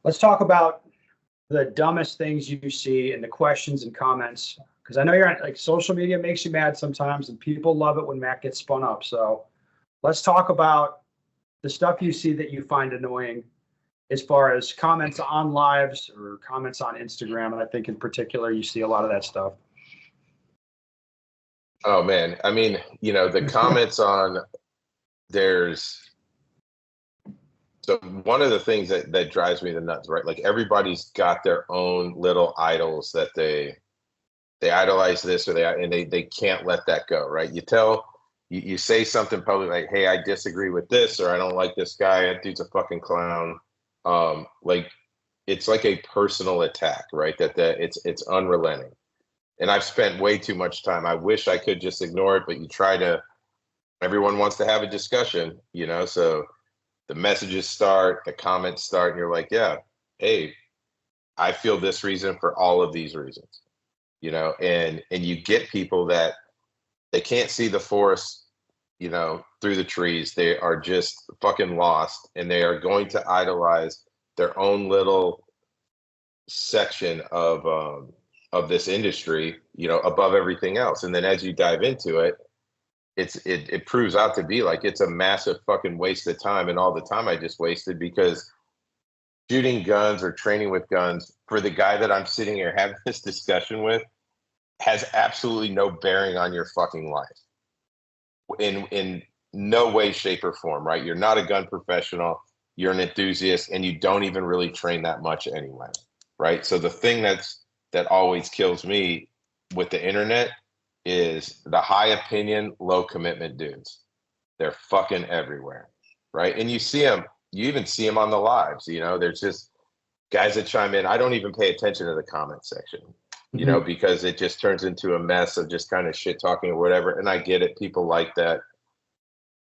Let's talk about the dumbest things you see in the questions and comments. Because I know you're on, like, social media makes you mad sometimes, and people love it when Matt gets spun up. So let's talk about the stuff you see that you find annoying as far as comments on lives or comments on Instagram. And I think in particular, you see a lot of that stuff. Oh man. I mean, the comments on so one of the things that drives me the nuts, right? Like everybody's got their own little idols that they idolize this or they can't let that go, right? You say something publicly like, hey, I disagree with this, or I don't like this guy, that dude's a fucking clown. Like it's like a personal attack, right? That it's unrelenting. And I've spent way too much time. I wish I could just ignore it, but everyone wants to have a discussion, so the messages start, the comments start, and you're like, yeah, hey, I feel this reason for all of these reasons, and you get people that they can't see the forest, through the trees. They are just fucking lost, and they are going to idolize their own little section of this industry, above everything else. And then as you dive into it, it proves out to be like it's a massive fucking waste of time, and all the time I just wasted because shooting guns or training with guns for the guy that I'm sitting here having this discussion with has absolutely no bearing on your fucking life in no way, shape, or form, right? You're not a gun professional, you're an enthusiast, and you don't even really train that much anyway, right? So the thing that always kills me with the internet is the high opinion, low commitment dudes. They're fucking everywhere, right? And you even see them on the lives, there's just guys that chime in. I don't even pay attention to the comment section, because it just turns into a mess of just kind of shit talking or whatever. And I get it. People like that.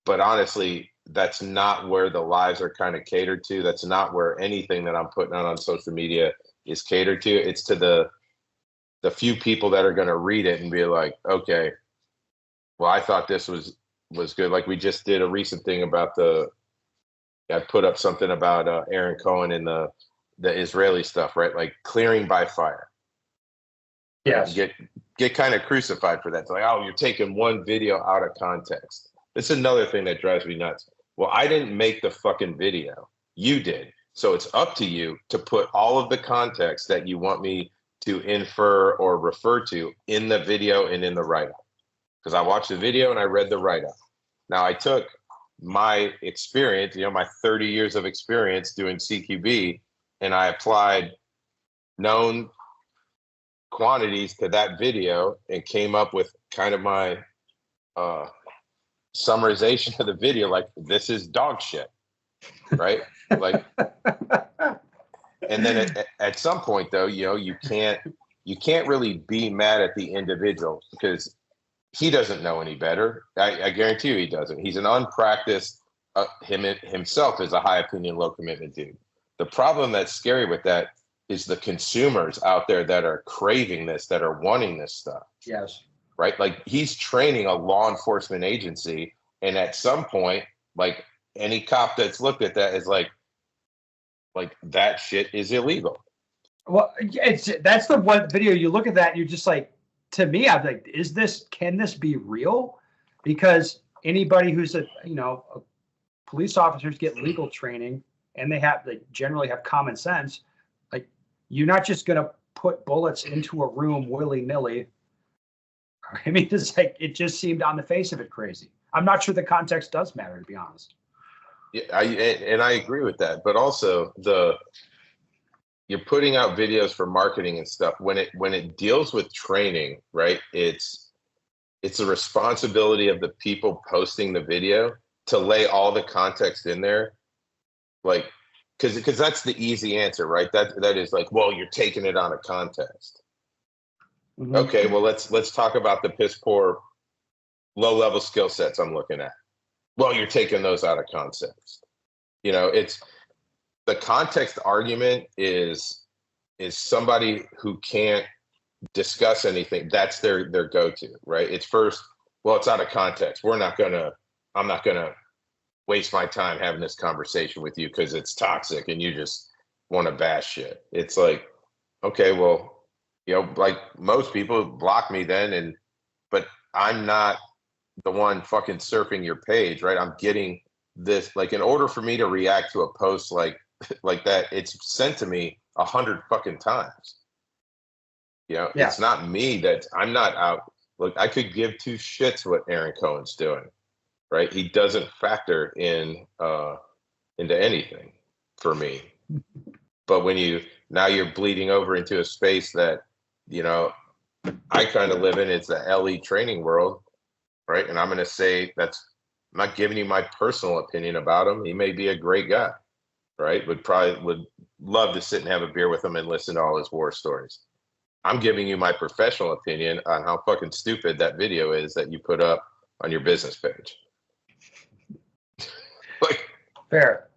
But honestly, that's not where the lives are kind of catered to. That's not where anything that I'm putting out on social media is catered to. It's to the few people that are going to read it and be like, okay, well, I thought this was good. Like we just did a recent thing about I put up something about Aaron Cohen and the Israeli stuff, right? Like clearing by fire. Yes. Get kind of crucified for that. It's like, oh, you're taking one video out of context. It's another thing that drives me nuts. Well, I didn't make the fucking video. You did. So it's up to you to put all of the context that you want me to infer or refer to in the video and in the write-up. Because I watched the video and I read the write-up. Now I took my experience, my 30 years of experience doing CQB, and I applied known quantities to that video and came up with kind of my summarization of the video. Like, this is dog shit, right? Like, and then at some point though, you can't really be mad at the individual because he doesn't know any better. I guarantee you he doesn't. He's an unpracticed, himself is a high opinion, low commitment dude. The problem that's scary with that is the consumers out there that are craving this, that are wanting this stuff. Yes. Right? Like he's training a law enforcement agency. And at some point, like any cop that's looked at that is like that shit is illegal. Well, that's the one video you look at that and you're just like, to me, I'm like, can this be real? Because anybody who's police officers get legal training and they generally have common sense. Like, you're not just going to put bullets into a room willy-nilly. I mean, it's like, it just seemed on the face of it crazy. I'm not sure the context does matter, to be honest. Yeah, I agree with that. But also you're putting out videos for marketing and stuff. When it deals with training, right? It's a responsibility of the people posting the video to lay all the context in there. Like, because that's the easy answer, right? That is like, well, you're taking it out of context. Mm-hmm. Okay, well, let's talk about the piss poor, low level skill sets I'm looking at. Well, you're taking those out of context. It's the context argument is somebody who can't discuss anything. That's their go-to, right? It's first, well, it's out of context. I'm not gonna waste my time having this conversation with you because it's toxic and you just want to bash shit. It's like, okay, well, you know, like most people block me then, but I'm not the one fucking surfing your page, right? I'm getting this, like, in order for me to react to a post like that, it's sent to me 100 fucking times. You know, Yeah. it's not me I'm not out. Look, I could give two shits what Aaron Cohen's doing, right? He doesn't factor in into anything for me. But when you're bleeding over into a space that, you know, I kind of live in, it's the LE training world, right? And I'm going to say I'm not giving you my personal opinion about him. He may be a great guy, right? Would love to sit and have a beer with him and listen to all his war stories. I'm giving you my professional opinion on how fucking stupid that video is that you put up on your business page. Like, fair.